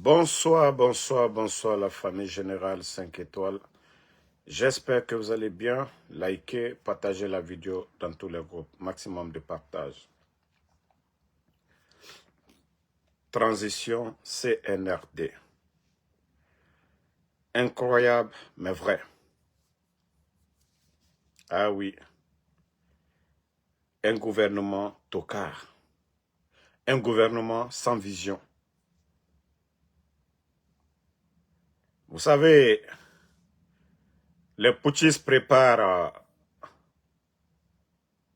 Bonsoir, bonsoir, bonsoir la famille générale 5 étoiles. J'espère que vous allez bien. Likez, partagez la vidéo dans tous les groupes. Maximum de partage. Transition CNRD. Incroyable, mais vrai. Ah oui. Un gouvernement tocard. Un gouvernement sans vision. Vous savez, les putschistes préparent,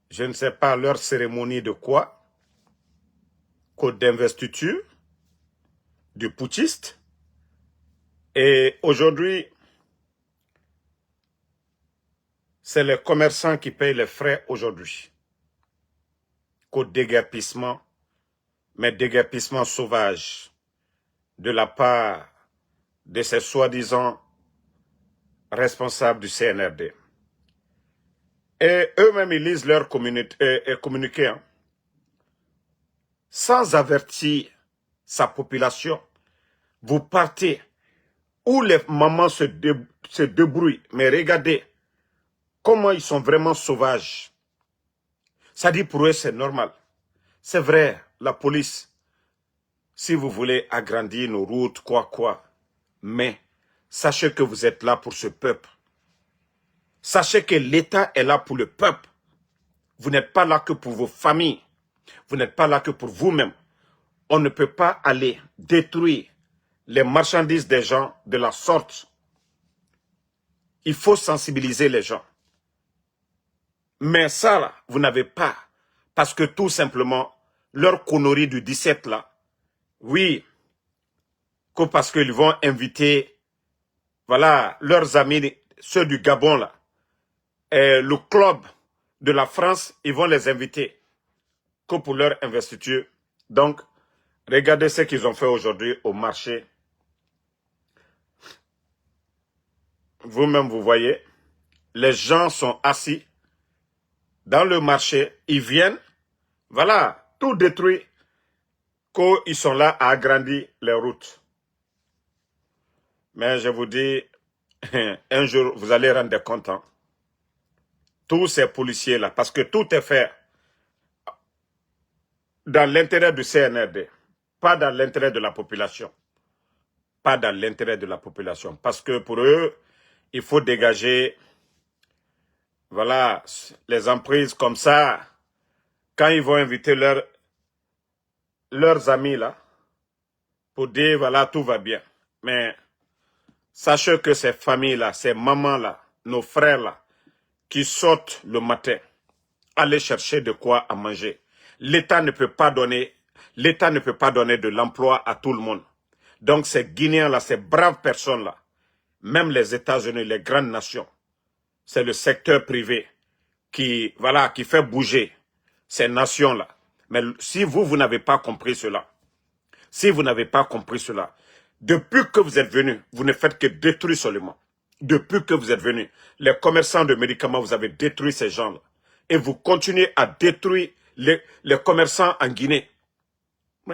je ne sais pas, leur cérémonie de quoi, code d'investiture du putschiste. Et aujourd'hui, c'est les commerçants qui payent les frais aujourd'hui. Code déguerpissement, mais déguerpissement sauvage de la part de ces soi-disant responsables du CNRD. Et eux-mêmes, ils lisent leur communiqué, hein, sans avertir sa population. Vous partez où les mamans se débrouillent, mais regardez comment ils sont vraiment sauvages. Ça dit pour eux, c'est normal. C'est vrai, la police, si vous voulez agrandir nos routes, quoi, mais sachez que vous êtes là pour ce peuple. Sachez que l'État est là pour le peuple. Vous n'êtes pas là que pour vos familles. Vous n'êtes pas là que pour vous-même. On ne peut pas aller détruire les marchandises des gens de la sorte. Il faut sensibiliser les gens. Mais ça, là, vous n'avez pas. Parce que tout simplement, leur connerie du 17 là, oui, que parce qu'ils vont inviter, voilà, leurs amis, ceux du Gabon là, et le club de la France, ils vont les inviter que pour leur investiture. Donc, regardez ce qu'ils ont fait aujourd'hui au marché. Vous-même, vous voyez, les gens sont assis dans le marché, ils viennent, voilà, tout détruit, qu'ils sont là à agrandir les routes. Mais je vous dis, un jour, vous allez rendre compte, hein, tous ces policiers-là, parce que tout est fait dans l'intérêt du CNRD, pas dans l'intérêt de la population. Pas dans l'intérêt de la population. Parce que pour eux, il faut dégager, voilà, les emprises comme ça. Quand ils vont inviter leurs amis là, pour dire, voilà, tout va bien. Mais sachez que ces familles-là, ces mamans-là, nos frères-là, qui sortent le matin, aller chercher de quoi à manger. L'État ne peut pas donner de l'emploi à tout le monde. Donc ces Guinéens-là, ces braves personnes-là, même les États-Unis, les grandes nations, c'est le secteur privé qui, voilà, qui fait bouger ces nations-là. Mais si vous n'avez pas compris cela, depuis que vous êtes venus, vous ne faites que détruire seulement. Depuis que vous êtes venus, les commerçants de médicaments, vous avez détruit ces gens-là. Et vous continuez à détruire les commerçants en Guinée.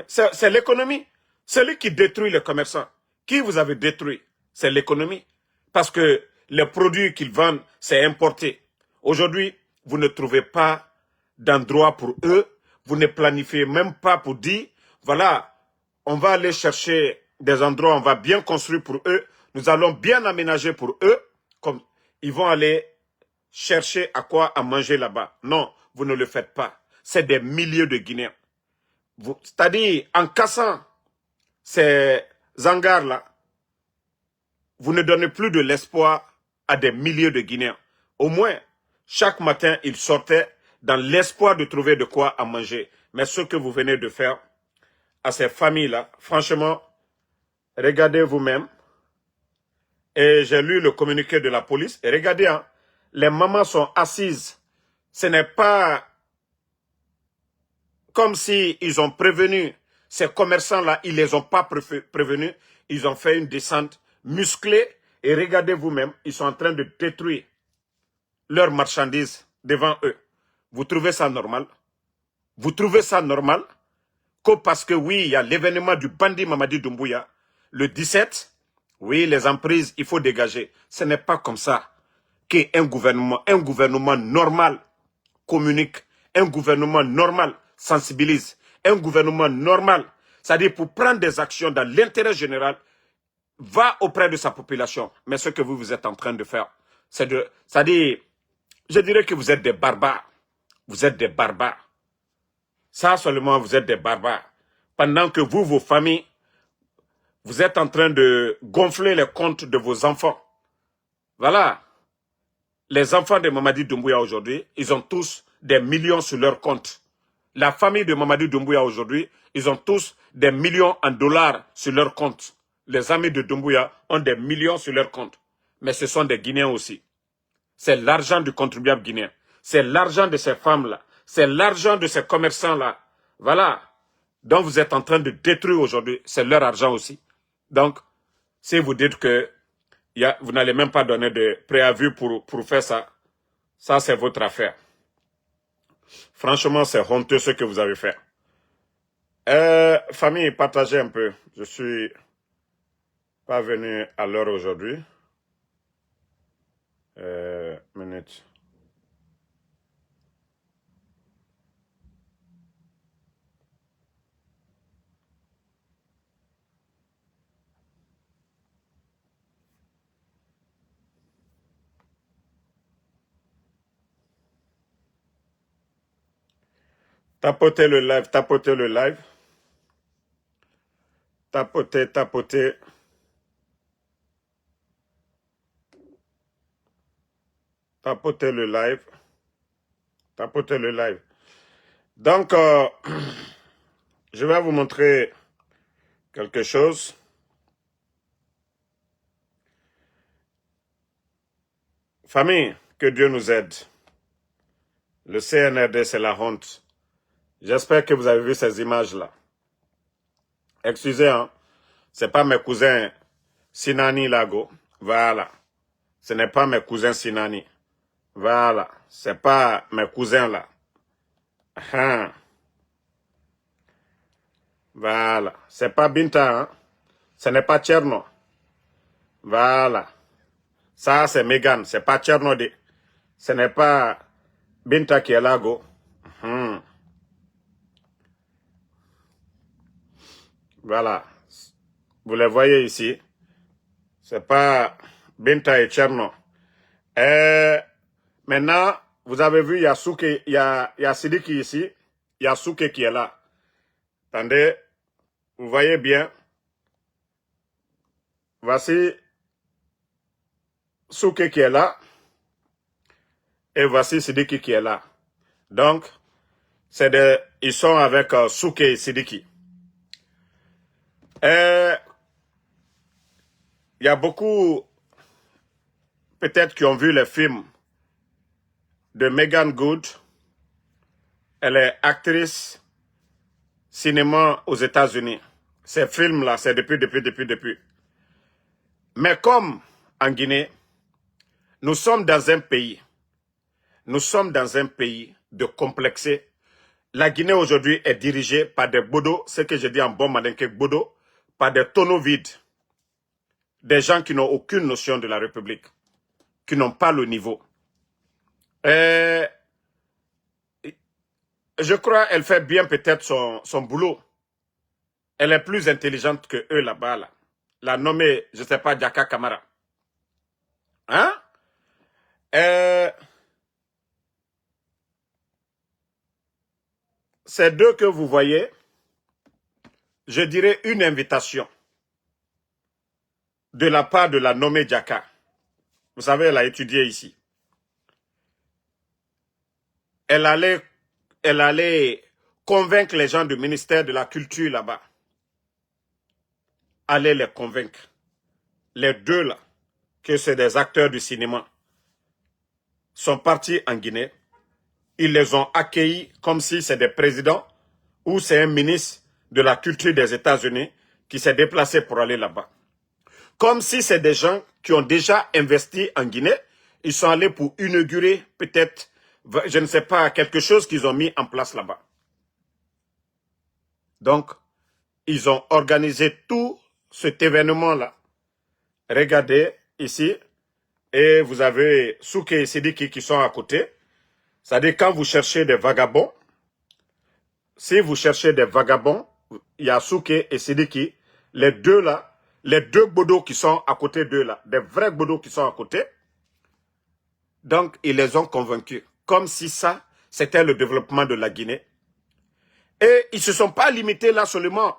C'est l'économie. C'est lui qui détruit les commerçants. Qui vous avez détruit? C'est l'économie. Parce que les produits qu'ils vendent, c'est importé. Aujourd'hui, vous ne trouvez pas d'endroit pour eux. Vous ne planifiez même pas pour dire, voilà, on va aller chercher des endroits, on va bien construire pour eux. Nous allons bien aménager pour eux. Comme ils vont aller chercher à quoi à manger là-bas. Non, vous ne le faites pas. C'est des milliers de Guinéens. C'est-à-dire, en cassant ces hangars-là, vous ne donnez plus de l'espoir à des milliers de Guinéens. Au moins, chaque matin, ils sortaient dans l'espoir de trouver de quoi à manger. Mais ce que vous venez de faire à ces familles-là, franchement, regardez vous-même. Et j'ai lu le communiqué de la police. Et regardez, hein, les mamans sont assises. Ce n'est pas comme si ils ont prévenu ces commerçants-là, ils ne les ont pas prévenus. Ils ont fait une descente musclée. Et regardez vous-même, ils sont en train de détruire leurs marchandises devant eux. Vous trouvez ça normal? Vous trouvez ça normal? Que parce que oui, il y a l'événement du bandit Mamadi Doumbouya, le 17, oui, les emprises, il faut dégager. Ce n'est pas comme ça qu'un gouvernement normal communique, un gouvernement normal sensibilise, un gouvernement normal, c'est-à-dire pour prendre des actions dans l'intérêt général, va auprès de sa population. Mais ce que vous êtes en train de faire, c'est-à-dire, je dirais que vous êtes des barbares. Vous êtes des barbares. Ça seulement, vous êtes des barbares. Pendant que vous, vos familles, vous êtes en train de gonfler les comptes de vos enfants. Voilà. Les enfants de Mamadi Doumbouya aujourd'hui, ils ont tous des millions sur leur compte. La famille de Mamadi Doumbouya aujourd'hui, ils ont tous des millions en dollars sur leur compte. Les amis de Doumbouya ont des millions sur leur compte. Mais ce sont des Guinéens aussi. C'est l'argent du contribuable guinéen. C'est l'argent de ces femmes-là. C'est l'argent de ces commerçants-là. Voilà. Donc vous êtes en train de détruire aujourd'hui. C'est leur argent aussi. Donc, si vous dites que vous n'allez même pas donner de préavis pour faire ça, ça c'est votre affaire. Franchement, c'est honteux ce que vous avez fait. Famille, partagez un peu. Je suis pas venu à l'heure aujourd'hui. Minute. Tapotez le live, tapotez le live. Tapotez, tapotez. Tapotez le live. Tapotez le live. Donc, je vais vous montrer quelque chose. Famille, que Dieu nous aide. Le CNRD, c'est la honte. J'espère que vous avez vu ces images-là. Excusez, hein. Ce n'est pas mes cousins Sinani Lago. Voilà. Ce n'est pas mes cousins Sinani. Voilà. Ce n'est pas mes cousins là. Voilà. Ce n'est pas Binta, hein. Ce n'est pas Tcherno. Voilà. Ça, c'est Megan. Ce n'est pas Tcherno. Ce n'est pas Binta qui est là, go. Voilà. Vous les voyez ici. Ce n'est pas Binta et Tcherno. Maintenant, vous avez vu, il y a Souke, il y a Sidiki ici. Il y a Souke qui est là. Attendez. Vous voyez bien. Voici Souke qui est là. Et voici Sidiki qui est là. Donc, ils sont avec Souke et Sidiki. Il y a beaucoup, peut-être, qui ont vu les films de Megan Good. Elle est actrice cinéma aux États-Unis. Ces films-là, c'est depuis. Mais comme en Guinée, nous sommes dans un pays de complexé. La Guinée aujourd'hui est dirigée par des bodos, ce que je dis en bon malinké bodos, par des tonneaux vides. Des gens qui n'ont aucune notion de la République, qui n'ont pas le niveau. Je crois qu'elle fait bien peut-être son boulot. Elle est plus intelligente que eux là-bas. Là. La nommée, je ne sais pas, Diaka Kamara. Hein? Ces deux que vous voyez, je dirais une invitation de la part de la nommée Diaka. Vous savez, elle a étudié ici. Elle allait convaincre les gens du ministère de la Culture là-bas. Aller les convaincre. Les deux là, que c'est des acteurs du cinéma, sont partis en Guinée. Ils les ont accueillis comme si c'est des présidents ou c'est un ministre de la Culture des États-Unis qui s'est déplacé pour aller là-bas. Comme si c'est des gens qui ont déjà investi en Guinée. Ils sont allés pour inaugurer peut-être, je ne sais pas, quelque chose qu'ils ont mis en place là-bas. Donc, ils ont organisé tout cet événement-là. Regardez ici, et vous avez Souké et Sidiki qui sont à côté. C'est-à-dire quand vous cherchez des vagabonds, si vous cherchez des vagabonds, il y a Souké et Sidiki, les deux là, les deux bodos qui sont à côté d'eux là, des vrais bodos qui sont à côté. Donc, ils les ont convaincus, comme si ça, c'était le développement de la Guinée. Et ils ne se sont pas limités là seulement.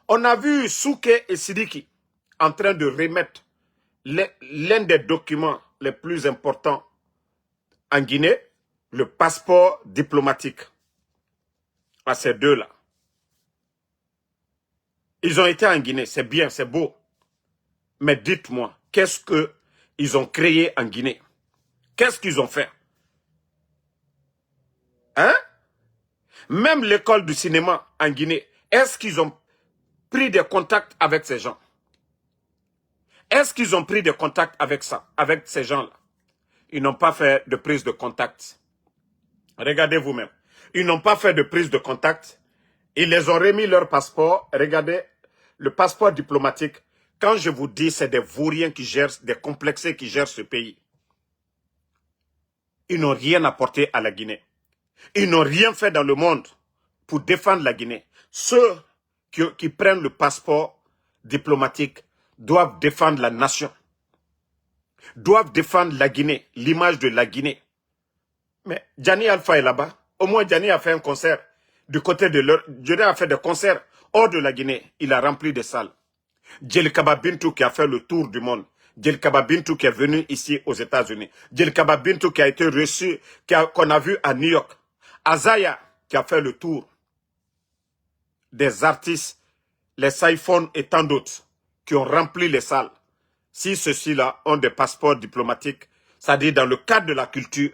On a vu Souké et Sidiki en train de remettre l'un des documents les plus importants en Guinée, le passeport diplomatique, à ces deux-là. Ils ont été en Guinée, c'est bien, c'est beau. Mais dites-moi, qu'est-ce qu'ils ont créé en Guinée? Qu'est-ce qu'ils ont fait? Hein? Même l'école du cinéma en Guinée, est-ce qu'ils ont pris des contacts avec ces gens? Est-ce qu'ils ont pris des contacts avec ça, avec ces gens-là? Ils n'ont pas fait de prise de contact. Regardez vous-même. Ils n'ont pas fait de prise de contact. Ils les ont remis leur passeport. Regardez, le passeport diplomatique. Quand je vous dis, c'est des vauriens qui gèrent, des complexés qui gèrent ce pays. Ils n'ont rien apporté à la Guinée. Ils n'ont rien fait dans le monde pour défendre la Guinée. Ceux qui prennent le passeport diplomatique doivent défendre la nation, doivent défendre la Guinée, l'image de la Guinée. Mais Gianni Alpha est là-bas. Au moins, Gianni a fait un concert du côté de leur... Gianni a fait des concerts hors de la Guinée. Il a rempli des salles. Djelkaba Bintou qui a fait le tour du monde. Djelkaba Bintou qui est venu ici aux États-Unis. Djelkaba Bintou qui a été reçu, qu'on a vu à New York. Azaya qui a fait le tour des artistes, les Saiphones et tant d'autres qui ont rempli les salles. Si ceux-ci-là ont des passeports diplomatiques, c'est-à-dire dans le cadre de la culture,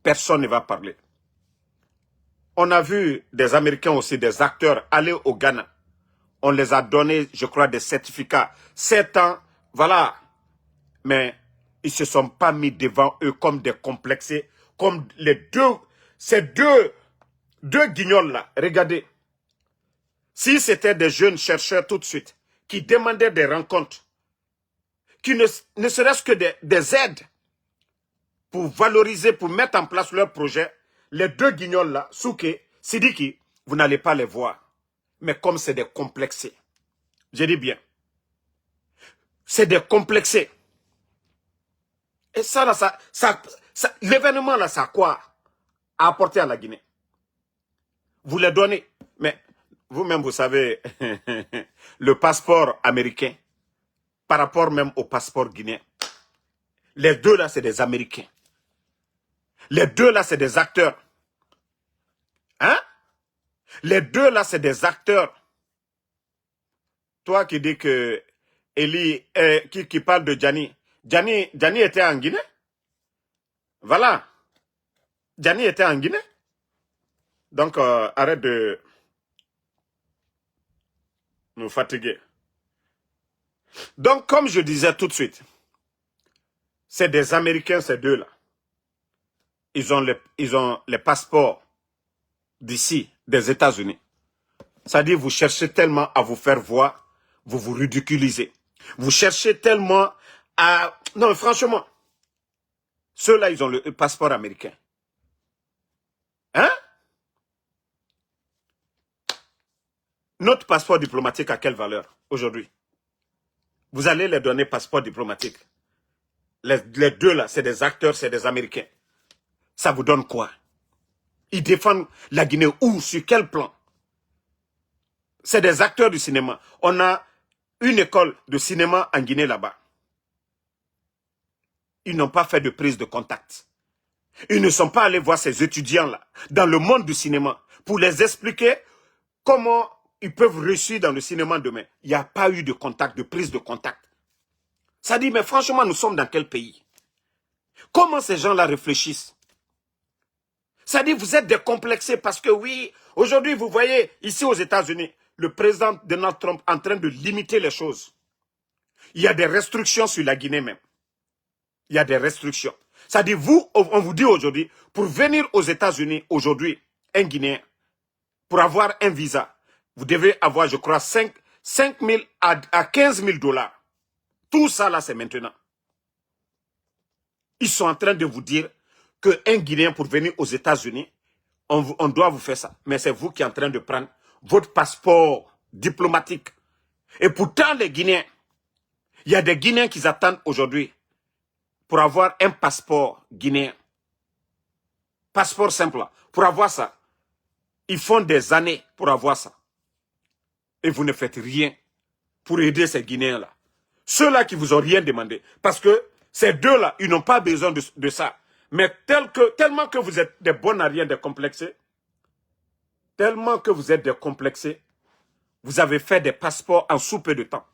personne ne va parler. On a vu des Américains aussi, des acteurs aller au Ghana. On les a donné, je crois, des certificats. 7 ans, voilà. Mais ils ne se sont pas mis devant eux comme des complexés, comme ces deux guignols-là. Regardez. Si c'était des jeunes chercheurs tout de suite, qui demandaient des rencontres, qui ne serait-ce que des aides pour valoriser, pour mettre en place leur projet, les deux guignols-là, Souké, Sidiki, vous n'allez pas les voir. Mais comme c'est des complexés, je dis bien, c'est des complexés. Et ça, là, l'événement, là, ça a quoi à apporter à la Guinée? Vous les donnez, mais vous-même, vous savez, le passeport américain, par rapport même au passeport guinéen, les deux, là, c'est des Américains. Les deux, là, c'est des acteurs. Hein? Les deux, là, c'est des acteurs. Toi qui dis que Eli, qui parle de Gianni. Gianni était en Guinée. Voilà. Gianni était en Guinée. Donc, arrête de nous fatiguer. Donc, comme je disais tout de suite, c'est des Américains, ces deux-là. Ils ont les passeports d'ici, des États-Unis. C'est-à-dire, vous cherchez tellement à vous faire voir, vous vous ridiculisez. Vous cherchez tellement à... Non, franchement, ceux-là, ils ont le passeport américain. Hein? Notre passeport diplomatique a quelle valeur aujourd'hui? Vous allez les donner passeport diplomatique. Les deux là, c'est des acteurs, c'est des Américains. Ça vous donne quoi? Ils défendent la Guinée où? Sur quel plan? C'est des acteurs du cinéma. On a une école de cinéma en Guinée là-bas. Ils n'ont pas fait de prise de contact. Ils ne sont pas allés voir ces étudiants-là dans le monde du cinéma pour les expliquer comment ils peuvent réussir dans le cinéma demain. Il n'y a pas eu de contact, de prise de contact. Ça dit, mais franchement, nous sommes dans quel pays? Comment ces gens-là réfléchissent? Ça dit, vous êtes décomplexés parce que oui, aujourd'hui, vous voyez, ici aux États-Unis, le président Donald Trump est en train de limiter les choses. Il y a des restrictions sur la Guinée même. Il y a des restrictions. Ça dit, vous, on vous dit aujourd'hui, pour venir aux États-Unis aujourd'hui, un Guinéen, pour avoir un visa, vous devez avoir, je crois, 5 000 à 15 000 $. Tout ça là, c'est maintenant. Ils sont en train de vous dire qu'un Guinéen pour venir aux États-Unis, on doit vous faire ça. Mais c'est vous qui êtes en train de prendre votre passeport diplomatique. Et pourtant, les Guinéens, il y a des Guinéens qui attendent aujourd'hui pour avoir un passeport guinéen. Passeport simple. Pour avoir ça, ils font des années pour avoir ça. Et vous ne faites rien pour aider ces Guinéens-là. Ceux-là qui vous ont rien demandé. Parce que ces deux-là, ils n'ont pas besoin de ça. Mais tellement que vous êtes des bons à rien décomplexés, tellement que vous êtes décomplexés, vous avez fait des passeports en sous peu de temps.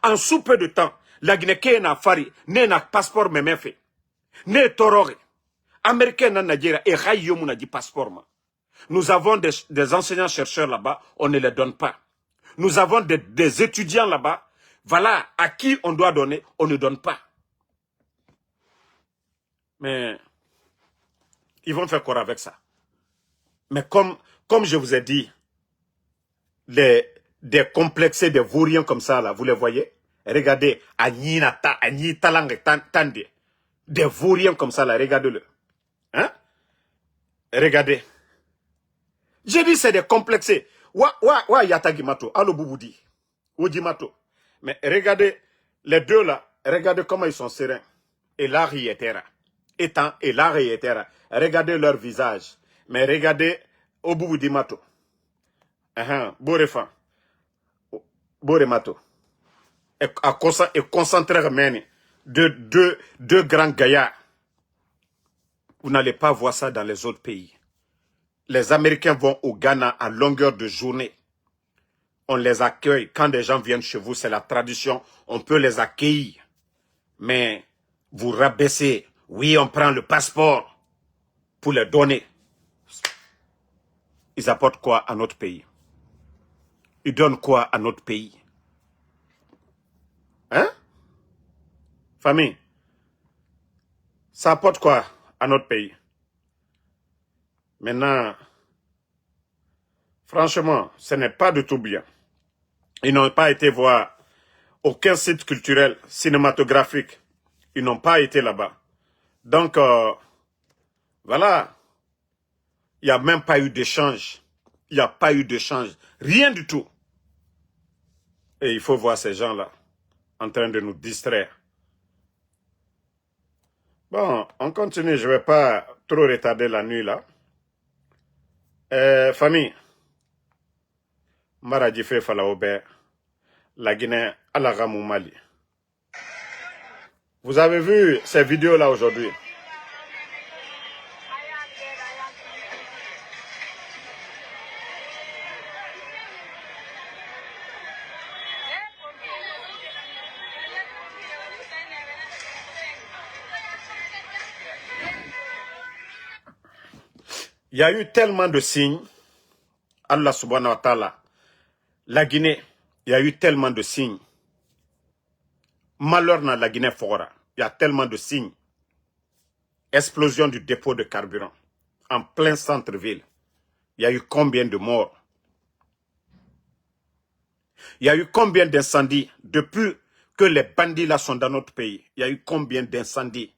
En sous peu de temps, la Guinée n'a fari, n'a passeport même fait. N'est torore. Américain n'a Nigeria et Rayomu n'a dit passeport. Nous avons des enseignants-chercheurs là-bas, on ne les donne pas. Nous avons des étudiants là-bas, voilà, à qui on doit donner, on ne donne pas. Mais ils vont faire quoi avec ça? Mais comme je vous ai dit, des complexés, des vauriens comme ça, là, vous les voyez? Regardez, des vauriens comme ça, là, regardez-le. Hein? Regardez. J'ai dit c'est des complexés. Wa yatagimato, alo bouboudi. Oudimato. Mais regardez, les deux là, regardez comment ils sont sereins. Et là, rietera. Et là, rietera. Regardez leur visage. Mais regardez, au bouboudi-mato. Borefan. Boremato. Et concentrez meni. Deux grands gaillards. Vous n'allez pas voir ça dans les autres pays. Les Américains vont au Ghana à longueur de journée. On les accueille. Quand des gens viennent chez vous, c'est la tradition. On peut les accueillir. Mais vous rabaissez. Oui, on prend le passeport pour les donner. Ils apportent quoi à notre pays? Ils donnent quoi à notre pays? Hein? Famille, ça apporte quoi à notre pays? Maintenant, franchement, ce n'est pas du tout bien. Ils n'ont pas été voir aucun site culturel, cinématographique. Ils n'ont pas été là-bas. Donc, voilà. Il n'y a même pas eu d'échange. Il n'y a pas eu d'échange. Rien du tout. Et il faut voir ces gens-là en train de nous distraire. Bon, on continue. Je ne vais pas trop retarder la nuit là. Famille, Maradjifé Falaober, la Guinée à la Ramou Mali. Vous avez vu ces vidéos-là aujourd'hui? Il y a eu tellement de signes. Allah subhanahu wa ta'ala. La Guinée, il y a eu tellement de signes. Malheur dans la Guinée Fora. Il y a tellement de signes. Explosion du dépôt de carburant. En plein centre-ville. Il y a eu combien de morts? Il y a eu combien d'incendies depuis que les bandits là sont dans notre pays? Il y a eu combien d'incendies?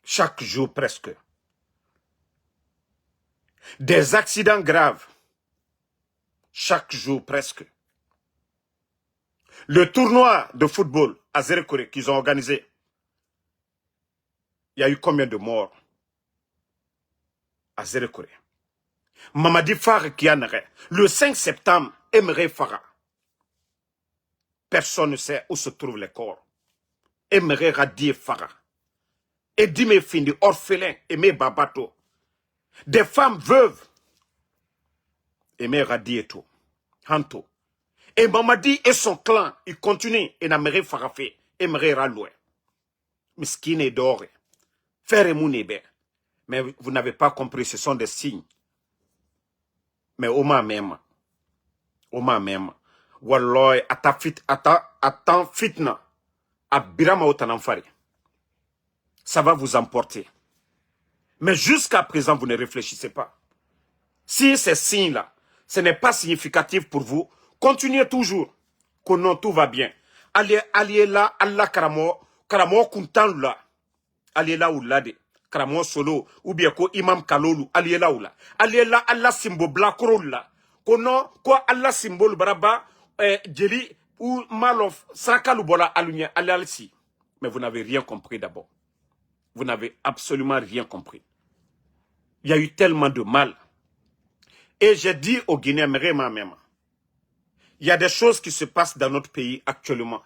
Chaque jour presque. Des accidents graves. Chaque jour presque. Le tournoi de football à Zérekore qu'ils ont organisé. Il y a eu combien de morts à Zérekore? Mamadi Farah qui en aurait. Le 5 septembre, Emre Farah. Personne ne sait où se trouvent les corps. Emre Radi Farah. Edime Findi, orphelin, Aimé Babato. Des femmes veuves. Aimé Radi et tout. Hanto. Et Mamadi et son clan, ils continuent. Et n'amere Farafé. Emre Raloué. Miskine et Doré. Faire Mounébé. Mais vous n'avez pas compris, ce sont des signes. Mais Oma même. Oma même. Walloy, attends fitna. Abirama otanamfari. Ça va vous emporter. Mais jusqu'à présent, vous ne réfléchissez pas. Si ces signes-là, ce n'est pas significatif pour vous, continuez toujours. Que non, tout va bien. Allez là, Allah Karamo, Karamo Kuntan là. Allez là ou là de. Karamo Solo, ou bien ko Imam Kalolu, allez là ou là. Allez là, Allah Simbo Blakro là. Que non, quoi Allah Symbole Baraba, Djeli ou Malof, Sakalubola Alunia, allez si. Mais vous n'avez rien compris d'abord. Vous n'avez absolument rien compris. Il y a eu tellement de mal. Et j'ai dit aux Guinéens, même, il y a des choses qui se passent dans notre pays actuellement.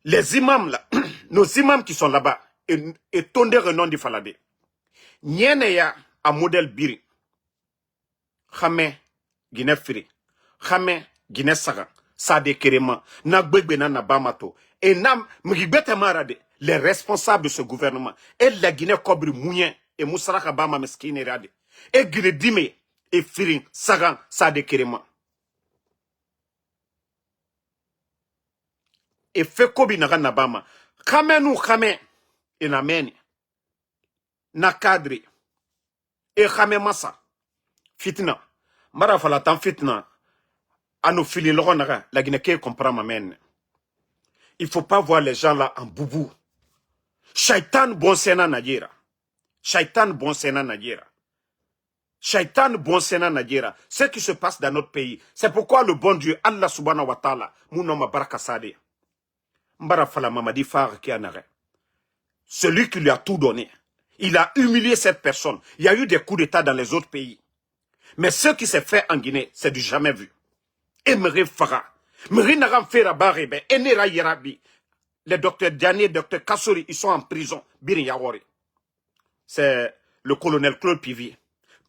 Les imams là, nos imams qui sont là-bas, et Tonde Renon di Falade, Nyeneya a modèle Biri, Khame, Guinée Firi, Khame, Guinée Sagan, Sade Kerema, Nagbegbe na Bamato, et Nam, Mribete Marade, les responsables de ce gouvernement, et la Guinée Kobri Mounien, et Moussaraka Bama Meskine Rade, et Guinée Dime, et Firin, Sagan, Sade Kerema. Et fait kobi na nabama kame nou kame e na meni na cadre e kame massa fitna mara fala tan fitna anu fili logo naga la Guinée qui comprend ma mène. Il faut pas voir les gens là en boubou. Shaitan bon sena najira. Shaitan bon sena najira. Shaitan bon sena najira. Ce qui se passe dans notre pays, c'est pourquoi le bon Dieu Allah subhanahu wa ta'ala mounoma baraka sade. Mbara fala Mamadi Far qui en arrêt. Celui qui lui a tout donné. Il a humilié cette personne. Il y a eu des coups d'état dans les autres pays. Mais ce qui s'est fait en Guinée, c'est du jamais vu. Et Meri Fara. Meri Naram Fera Barebe. Enera Yerabi. Les docteurs Diané et docteur Kassori, ils sont en prison. Birin Yawari. C'est le colonel Claude Pivi.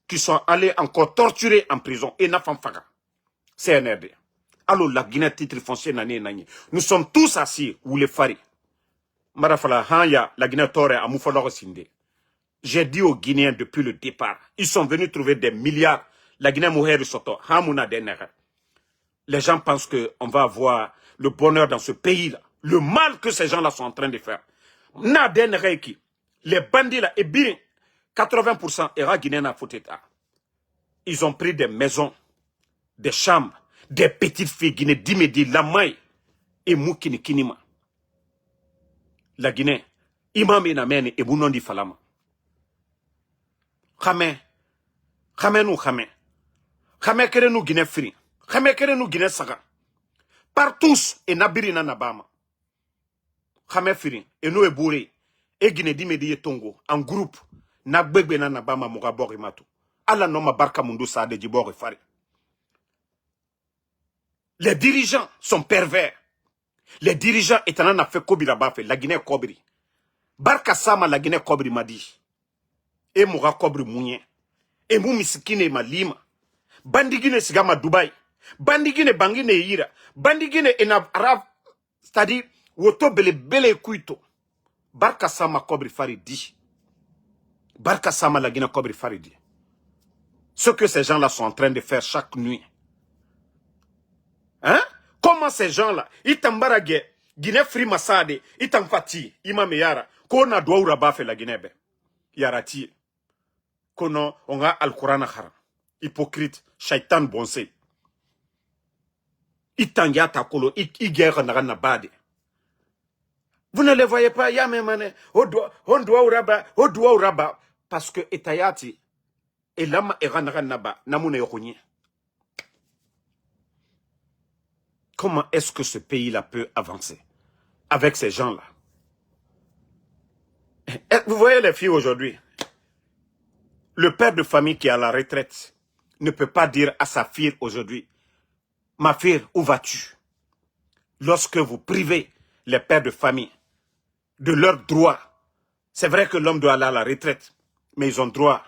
Qui sont allés encore torturer en prison. Et Nafam Fara. CNRD. Alors la Guinée titre foncier nani nani. Nous sommes tous assis ou les fari. Marafala hanya la Guinée tore à Moufaloro Sinde. J'ai dit aux Guinéens depuis le départ, ils sont venus trouver des milliards. La Guinée mourir soto hamuna denere. Les gens pensent que on va avoir le bonheur dans ce pays-là. Le mal que ces gens-là sont en train de faire. Na denere qui les bandits là et bien 80% era Guinéens à Foteta. Ils ont pris des maisons, des chambres. Des petites filles Guinée, Dimedi, Lamay et Moukini Kinima. La Guinée, Imam Inamene et Bounondi Falama. Khame, Khame nous Khame. Khame kere nous Guinée Fri. Khame kere nous Guinée Saga. Partout et Nabirina Nabama. Khame Fri et nous Ebouré et Guinée Dimedi et Tongo en groupe. Nagbegbe na Nabama Mugabori Matou. Allah noma barka mundu sa de Djibor et Fari. Les dirigeants sont pervers. Les dirigeants étant en fait Kobi là-bas, la Guinée Kobri. Barka Sama la Guinée Kobri m'a dit. Et Moura Kobri Mounien. Et Mou Misikine ma Lima. Bandigine Sigama Dubaï. Bandigine Bangine Ira. Bandigine Enab Arab. C'est-à-dire, Woto Bele Kuito. Barka Sama Kobri Faridi. Barka Sama la Guinée Kobri Faridi. Ce que ces gens-là sont en train de faire chaque nuit. Hein? Comment ces gens-là, ils t'embarraguent, Guinée Free Massade, ils t'enfati, Imam Yara, qu'on a doit ou fait la Guinée, Yarati, qu'on a Al-Quran haram, hypocrite, shaitan bonsé. Ils t'engagent kolo, ils guerrent na bade. Vous ne les voyez pas, Yamemane, on doit ou rabat, parce que Etayati, et l'âme est naba, namune yokunye. Comment est-ce que ce pays-là peut avancer avec ces gens-là? Vous voyez les filles aujourd'hui. Le père de famille qui est à la retraite ne peut pas dire à sa fille aujourd'hui, ma fille, où vas-tu? Lorsque vous privez les pères de famille de leurs droits, c'est vrai que l'homme doit aller à la retraite, mais ils ont droit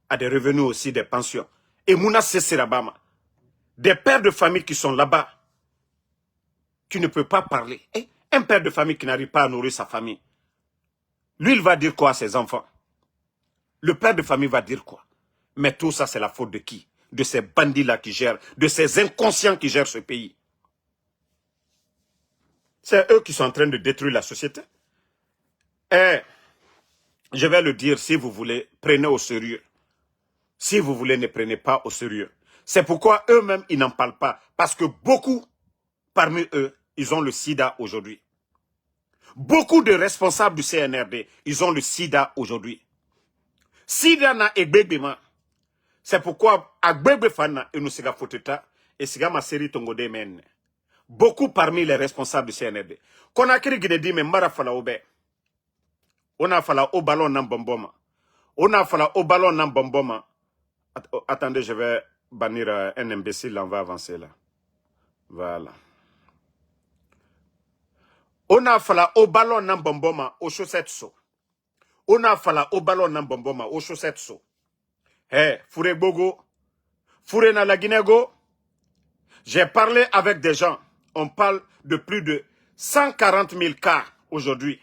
à des revenus aussi, des pensions. Et Mouna Sesserabama, des pères de famille qui sont là-bas, tu ne peux pas parler. Et un père de famille qui n'arrive pas à nourrir sa famille, lui, il va dire quoi à ses enfants? Le père de famille va dire quoi? Mais tout ça, c'est la faute de qui? De ces bandits-là qui gèrent, de ces inconscients qui gèrent ce pays. C'est eux qui sont en train de détruire la société. Et je vais le dire, si vous voulez, prenez au sérieux. Si vous voulez, ne prenez pas au sérieux. C'est pourquoi eux-mêmes, ils n'en parlent pas. Parce que beaucoup, parmi eux, ils ont le sida aujourd'hui. Beaucoup de responsables du CNRD, ils ont le sida aujourd'hui. Sida na egbebema. C'est pourquoi agbebe fana et nous siga foteta et siga ma série tongode men. Beaucoup parmi les responsables du CNRD. Konakiri Guinée mais mara fala obe. On a fala au ballon nan bomboma. On a fala au ballon nan bomboma. Attendez, je vais bannir un imbécile, on va avancer là. Voilà. On a fala au ballon nan bomboma au chaussette so. On a fala au ballon nan bomboma au chaussette so. Eh, Fouré Bogo, Fouré na la Guinégo. J'ai parlé avec des gens. On parle de plus de 140 000 cas aujourd'hui.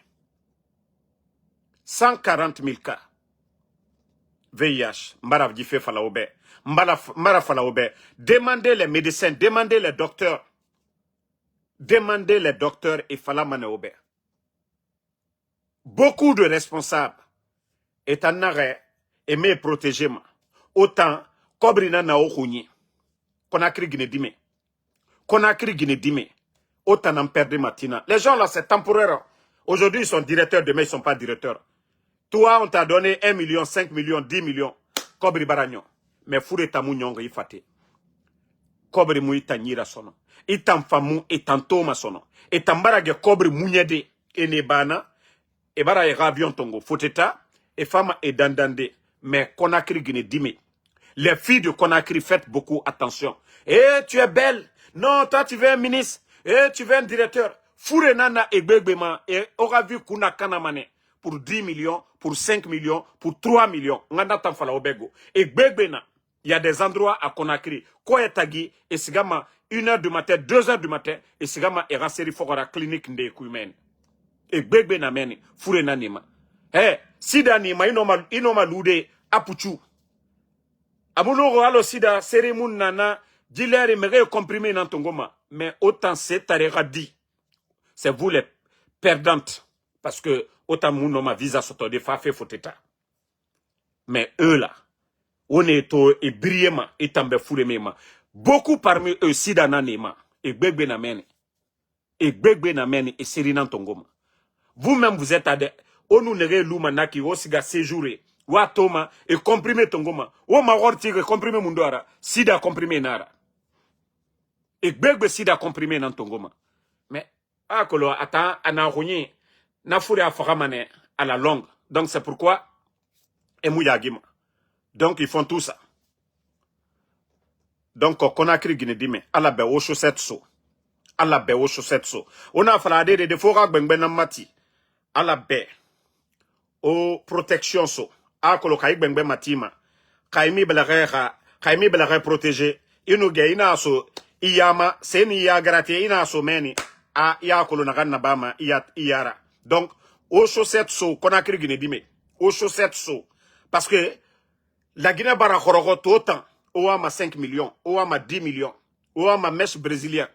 140 000 cas. VIH, Mbara Difé Falaoube, Mbara Falaoube. Demandez les médecins, demandez les docteurs. Demandez les docteurs et Falamaneoube. Beaucoup de responsables est en arrêt et me protéger. Autant, Kobrina na Okouni. Konakri Guinée-Dime. Konakri Guinée-Dime. Autant en perdre matina. Les gens là, c'est temporaire. Aujourd'hui, ils sont directeurs, demain, ils ne sont pas directeurs. Toi, on t'a donné 1 million, 5 millions, 10 millions. Kobri Baragnon. Mais Fouré Tamounion, il fate. Kobri Mouy Tanira sono. Itan Famou, Itan Toma sono. Itan Barage Kobri Mouniede. Et Nebana. Et Bara et Ravion Tongo. Foteta. Et Fama et Dandande. Mais Konakri Guinée-Dime. Les filles de Conakry, faites beaucoup attention. Eh, tu es belle. Non, toi, tu veux un ministre. Eh, tu veux un directeur. Fouré Nana et Begbema. Et aura vu Kuna Kanamane. Pour 10 millions, pour 5 millions, pour 3 millions. Nganda fala obego. Et Begbena, il y a des endroits à Conakry. Koyatagi, et Sigama, 1h du matin, 2h du matin, et Sigama, et Rasseri Fogara clinique de Koumen. Et Begbena meni, Fouré Nanima. Eh, Sida Nima, inoma loude, Apuchu. Amulo alo Sida, Seremoun Nana, Diler et Mere comprimé dans Tongoma. Mais autant c'est Tareradi. C'est vous les perdantes. Parce que, autant mon ma visa soto de fa fait foteta. Mais eux là, on est au et brillamment, et tambe fouremema. Beaucoup parmi eux, Sida Nanema, et Gbegbe Namene, et Gbegbe Namene, et Serinan Tongoma. Vous-même, vous êtes à des, on nous nere l'oumanaki, au siga séjouré, ou à Toma, et comprimé Tongoma, ou ma hortige, comprimé Mundora, Sida comprimé Nara. Et Gbegbe Sida comprimé nan Tongoma. Mais, ah, kolo, attends, anaronye, na fouré à Faramane à la longue. Donc c'est pourquoi Emouyagima. Donc ils font tout ça. Donc Conakry Guinée-Dime, à la baie aux chaussettes so. À la baie aux chaussettes so. On a fallu des forages benbenamati. À la baie aux protections so. À colocaï benben matima. Kaimi belare protégé. Inuge ina so. Iyama, seni ya gratie ina so meni. A ya kolonagan nabama iyara. Donc, aux chaussettes so, Conakry Guinée-Dime, aux chaussettes so. Parce que la Guinée Barakorogo, autant, ou à ma 5 millions, ou à ma 10 millions, ou à ma mèche brésilien.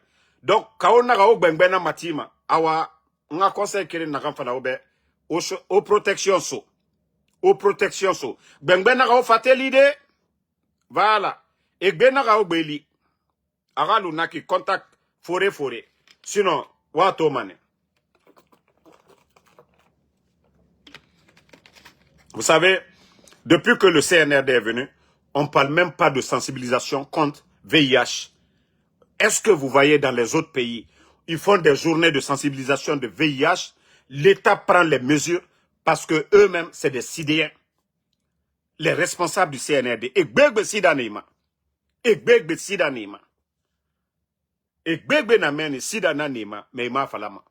Donc, quand on a au bengbena matima, awa, on a conseil qu'il n'a pas fait aux protections so. Aux protections so. Bengbena au faté l'idée. Voilà. Et benara au beli. Aralu naki contact forêt. Sinon, wato mane. Vous savez, depuis que le CNRD est venu, on ne parle même pas de sensibilisation contre VIH. Est-ce que vous voyez dans les autres pays, ils font des journées de sensibilisation de VIH, l'État prend les mesures parce que eux-mêmes, c'est des sidéens. Les responsables du CNRD. Et Gbegbe Sidanima. Et Gbegbe Sidanima. Et Gbegbe Namene Sidananima. Mais Ima Falama.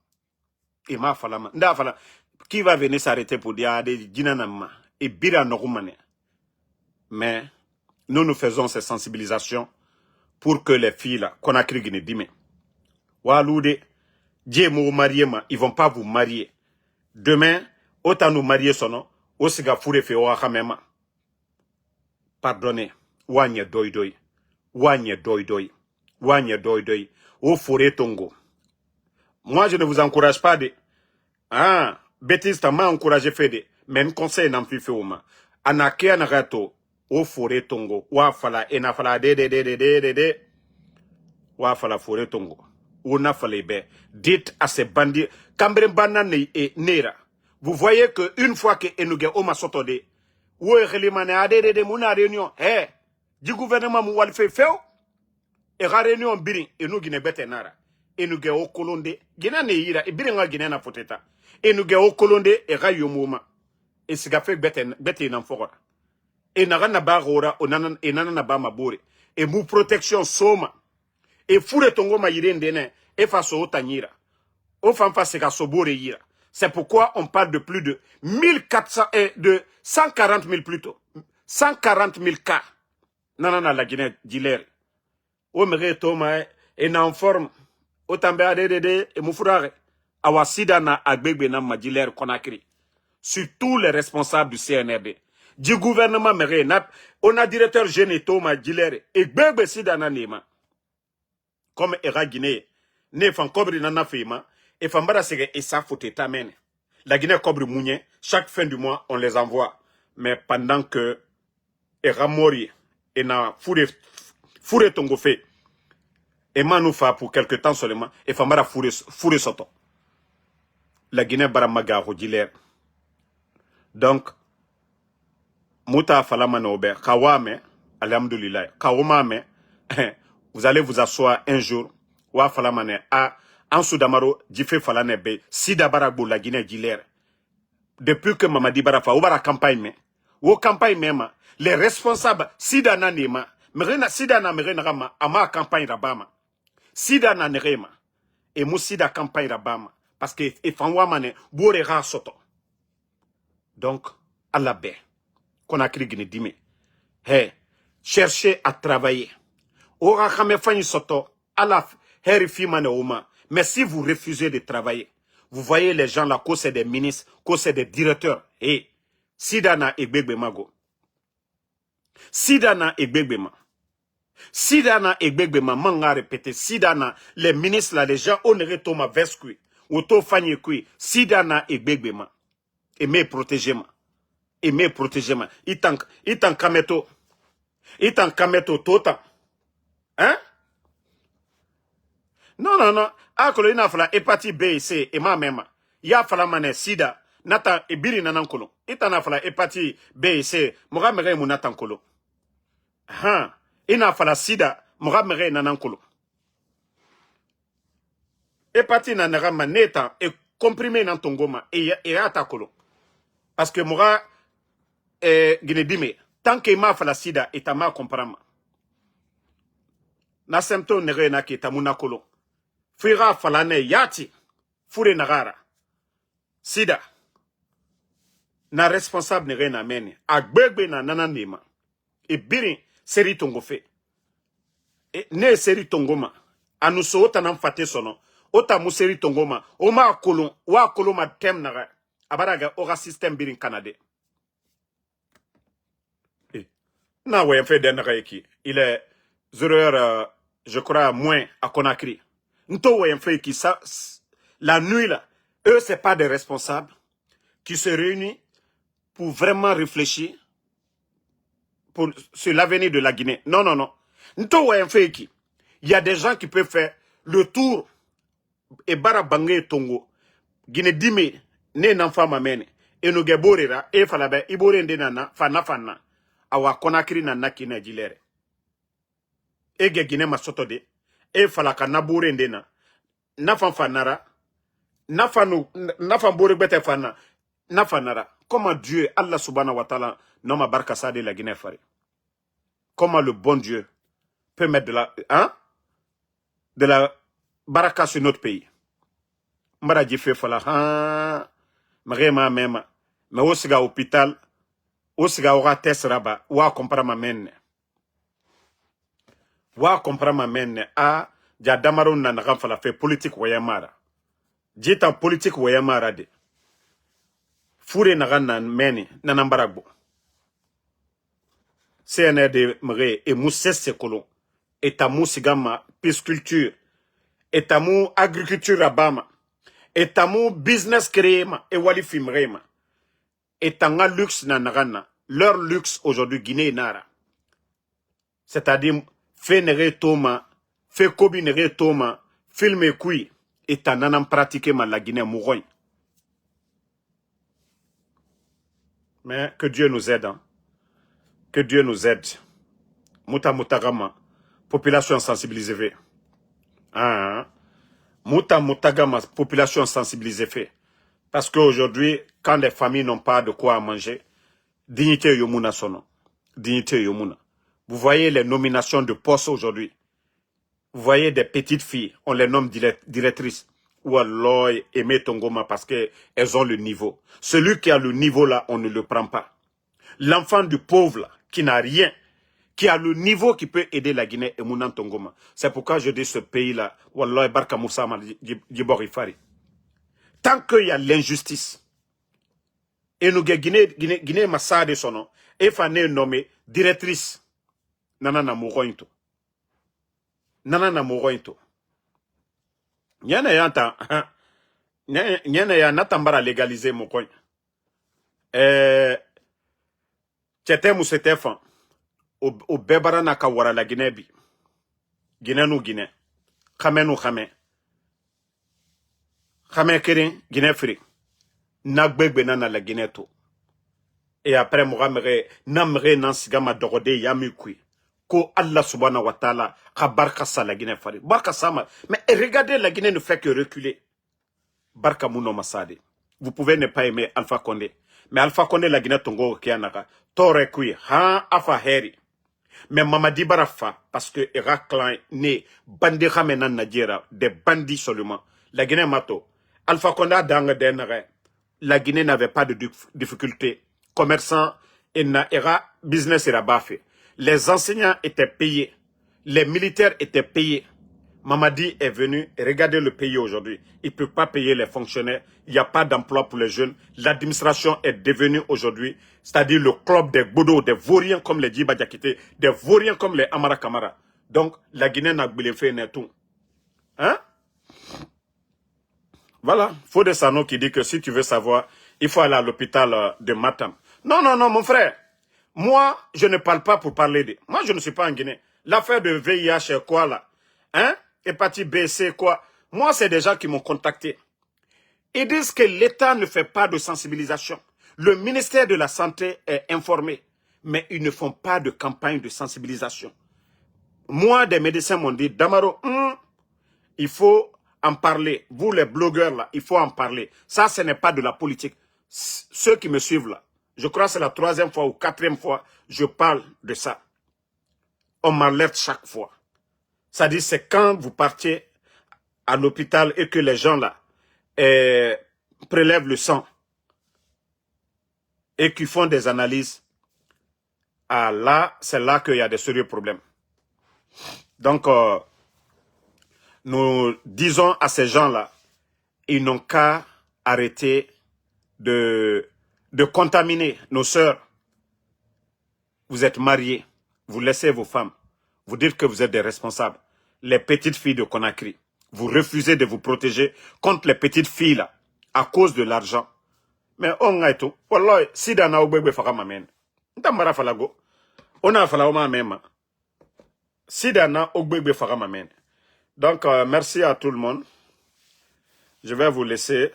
Ima Falama. Nda Falama. Qui va venir s'arrêter pour dire des Ginanama et Bira Norumane. Mais nous faisons ces sensibilisations pour que les filles là, Conakry Guinée-Dime, Waloude, Djemo mariema, ils vont pas vous marier. Demain, autant nous marier son nom, Osiga Fouré fait Oahamema. Pardonnez, Wanye Doidoi, Wanye Doidoi, Wanye Doidoi, au Fouré Tongo. Moi, je ne vous encourage pas de. Ah, bêtise, t'as m'a encouragé faire de. Mais un conseil n'en plus fait au moins. Anake anagato, o forêt tongo wa fala ena fala de wa fala forêt tongo ou na fala be. Dites à ces bandits Cambren Banane et Nera. Vous voyez que une fois que Enuge Oma Sotode ou Relimane de Mouna réunion du gouvernement Moual fait et ra réunion birin Enugi ne bete nara Enuge o kolonde gina ne ira e biringa gina na foteta Enuge o kolonde e ra yomuma e siga fe bete nan fora e naga na ba gora onanan e nana na ba mabore e mu protection soma e fure tongo ma yirende ne e faso otanyira o fanfa sega sobore yira. C'est pourquoi on parle de plus de 1400 et de 140 000 plutôt 140 000 cas nanana la Guinée d'Hilaire o mere toma e na en forme o tambe adede e mufurare awasida na agbegbe na Madjilaire Conakry sur tous les responsables du CNRD du gouvernement mere na on a directeur jeune Thomas Madjilaire e gbegbe sida na nema comme era Guinée ne fan kobri na fema et fambara sege et ça faut étamene la Guinée kobri mounye chaque fin du mois on les envoie mais pendant que era mori et na fouré tongo fait et manoufa pour quelque temps seulement et fambara fouré soto la Guinée baramaga Madjilaire. Donc muta falama no ober kawame alhamdulillah kawama vous allez vous asseoir un jour wa falamane a en Soudamaro jife falane be sida baragbo la Guinée d'Hilaire. Depuis que Mamadi Barafa ou bara campagne me ou campagne même les responsables sida na nema merena sida na merena rama ama campagne rabama sida na nerema et mu sida campagne rabama parce que e fanwa mane bore ra soto. Donc Allah be Conakry Guinée dime cherchez à travailler ora khame fani soto ala heri fimane oma. Mais si vous refusez de travailler, vous voyez les gens là, que c'est des ministres, que c'est des directeurs. Et Sidana et Begbemago. Sidana et Begbema. Sidana et Begbema, manga répété. Sidana, les ministres là, les gens, on est Thomas Vesqui, ou Tofani Kui. Sidana et Begbema. Et me protégez-moi. Et me protégez-moi. Itan kameto. Itan kameto tota. Hein? Non. Akolo ina fala hépatite B et C et ma même. Ya fala mane sida nata e biri nanankolo. Ita na fala hépatite B et C moga mere mu natankolo. Ina fala sida moga mere nanankolo. Hépatite na nagama neta e comprimé nan tongoma e atakolo. Parce que moga ginedime tant que ma fala sida et ma comprama. Na symptôme nere na ki tamuna kolo. Fira falane yati fure nagara sida na responsable nere na meni agbegbe na nananema e birin seri tongo fe e ne seri tongoma anuso ota nan fate sono ota mu seri tongoma o ma kolon wa koloma tem naga abaraga ora système birin canadé na ouais fait dernier eki il est 0h je crois moins à Conakry. Qui ça, la nuit là, eux c'est pas des responsables qui se réunissent pour vraiment réfléchir sur l'avenir de la Guinée. Non. Il y a des gens qui peuvent faire le tour et barabangé tongo. Guinée dime ne n'enfant mamene et nous geborera et falabe iborende nana fana awa Conakry nana ki na Djilere. Et Guinée masotode et falaka naborende na nafan fanara nafan bore bete fana nafanara. Comment Dieu Allah subhanahu wa ta'ala noma barkasa de la Guinée fari. Comment le bon Dieu peut mettre de la baraka sur notre pays. Mbara jife fala marema mema mais osiga hôpital osiga ora test raba wa comprendre menne ja damaron na nagan fala fait politique wayamara jitan politique wayamara de fure nagan na meni na nambaragbo CNRD mre e moussesse kolon etamu sigama pisculture etamu agriculture abama etamu business créema e wali fimrema etanga luxe na nagana leur luxe aujourd'hui, Guinée et Nara. C'est-à-dire, fait nere toma, fait kobi nere toma, filme kui, et t'en pratiquement la Guinée mourogne. Mais que Dieu nous aide. Hein. Que Dieu nous aide. Mouta Moutagama, population sensibilisée. Hein? Mouta Moutagama, population sensibilisée. Parce qu'aujourd'hui, quand les familles n'ont pas de quoi manger, dignité yomuna sono. Dignité yomuna. Vous voyez les nominations de postes aujourd'hui. Vous voyez des petites filles, on les nomme directrices. Ou alors Aimé Tongoma parce qu'elles ont le niveau. Celui qui a le niveau là, on ne le prend pas. L'enfant du pauvre là, qui n'a rien, qui a le niveau qui peut aider la Guinée et Mounan Tongoma. C'est pourquoi je dis ce pays là, Wallah Barka Moussa Djiborifari. Tant qu'il y a l'injustice, et nous Guinée Massa de son nom, et Fané nommé directrice, Nanana Mourointo. Nanana Mourointo. Nyana yanta, nyana ya natambara légaliser mon coin. Tchete mousetefan, au bebara na kawara la Guinée bi. Guinée nou Guinée. Khame nou khame. Khame kirin, Guinée fri. Nagbegbe nana la Guinée to. Et après, mouramere, namere nansigama dogode yami kui. Ko Allah subhanahu wa ta'ala, ka barka sa la Guinée fari. Barka sama. Mais regardez, la Guinée ne fait que reculer. Barka Mouno Massade. Vous pouvez ne pas aimer Alpha Condé. Mais Alpha Condé, la Guinée Tongo, Kianaka, Tore Kui, Ha Afa Heri. Mais Mamadi Barafa, parce que Iraklan né, bandit Ramenan Nadjera, des bandits seulement. La Guinée Mato. Alpha Condé a dans la Guinée n'avait pas de difficulté. Commerçants, et business era bafé. Les enseignants étaient payés. Les militaires étaient payés. Mamadi est venu et regardez le pays aujourd'hui. Il ne peut pas payer les fonctionnaires. Il n'y a pas d'emploi pour les jeunes. L'administration est devenue aujourd'hui, c'est-à-dire le club des Bodo, des vauriens comme les Djiba Diakité, des vauriens comme les Amara Kamara. Donc, la Guinée n'a pas fait tout. Hein? Voilà. Fodé Sano qui dit que si tu veux savoir, il faut aller à l'hôpital de Matam. Non, non, non, mon frère. Moi, je ne parle pas pour parler de... Moi, je ne suis pas en Guinée. L'affaire de VIH est quoi là? Hein? Hépatite B, C, quoi? Moi, c'est des gens qui m'ont contacté. Ils disent que l'État ne fait pas de sensibilisation. Le ministère de la Santé est informé. Mais ils ne font pas de campagne de sensibilisation. Moi, des médecins m'ont dit, Damaro, il faut en parler. Vous, les blogueurs, là, il faut en parler. Ça, ce n'est pas de la politique. Ceux qui me suivent, là, je crois que c'est la 3e fois ou 4e fois, je parle de ça. On m'alerte chaque fois. Ça dit, c'est quand vous partiez à l'hôpital et que les gens, là, prélèvent le sang et qui font des analyses. Ah là, c'est là qu'il y a des sérieux problèmes. Donc, nous disons à ces gens-là, ils n'ont qu'à arrêter de contaminer nos sœurs. Vous êtes mariés, vous laissez vos femmes, vous dites que vous êtes des responsables. Les petites filles de Conakry, vous refusez de vous protéger contre les petites filles là, à cause de l'argent. Mais on a tout. Wallah, si dana ogbegbe faka mamen. Ntamara falago. On a falama même. Si dana ogbegbe faka mamen. Donc, merci à tout le monde. Je vais vous laisser.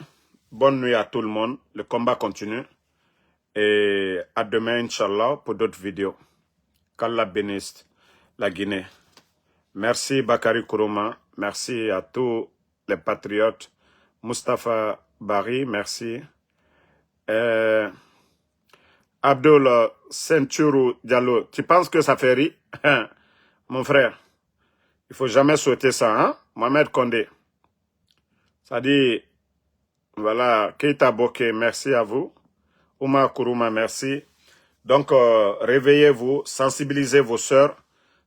Bonne nuit à tout le monde. Le combat continue. Et à demain, Inch'Allah, pour d'autres vidéos. Qu'Allah bénisse la Guinée. Merci Bakari Kourouma. Merci à tous les patriotes. Mustafa Bari, merci. Abdul Senturu Diallo, tu penses que ça fait rire? Mon frère, il faut jamais souhaiter ça, hein? Mohamed Kondé. Ça dit, voilà, Keita Boke, merci à vous. Oumar Kourouma, merci. Donc, réveillez-vous, sensibilisez vos sœurs,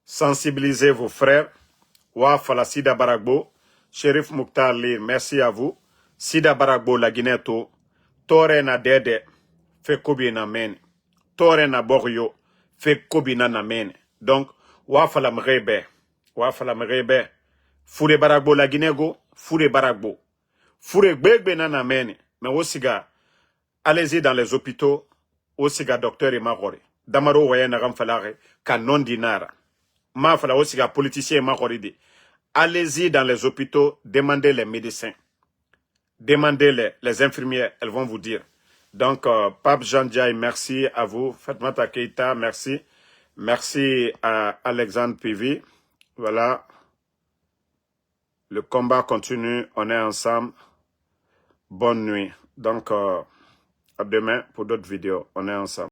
sensibilisez vos frères. Wafala Sida Baragbo, Shérif Mouktar Lir, merci à vous. Sida Baragbo, la Guinée, Tore na Dede, fait Kobi na men. Tore na Borio, fait Kobi na men. Donc, Wafala Mrebe, Foure Baragbo, la Guinée, go, Foure Baragbo. Foure Begbe na men. Mais aussi, allez-y dans les hôpitaux, Osiga docteur et magori. Damaro waye nagam falare ka non dinara. Ma fala osiga politicien et magori di. Allez-y dans les hôpitaux, demandez les médecins. Demandez les infirmières, elles vont vous dire. Donc, Pape Jean Diaye, merci à vous. Fatmata Keita, merci. Merci à Alexandre Pivi. Voilà. Le combat continue, on est ensemble. Bonne nuit. Donc, à demain pour d'autres vidéos. On est ensemble.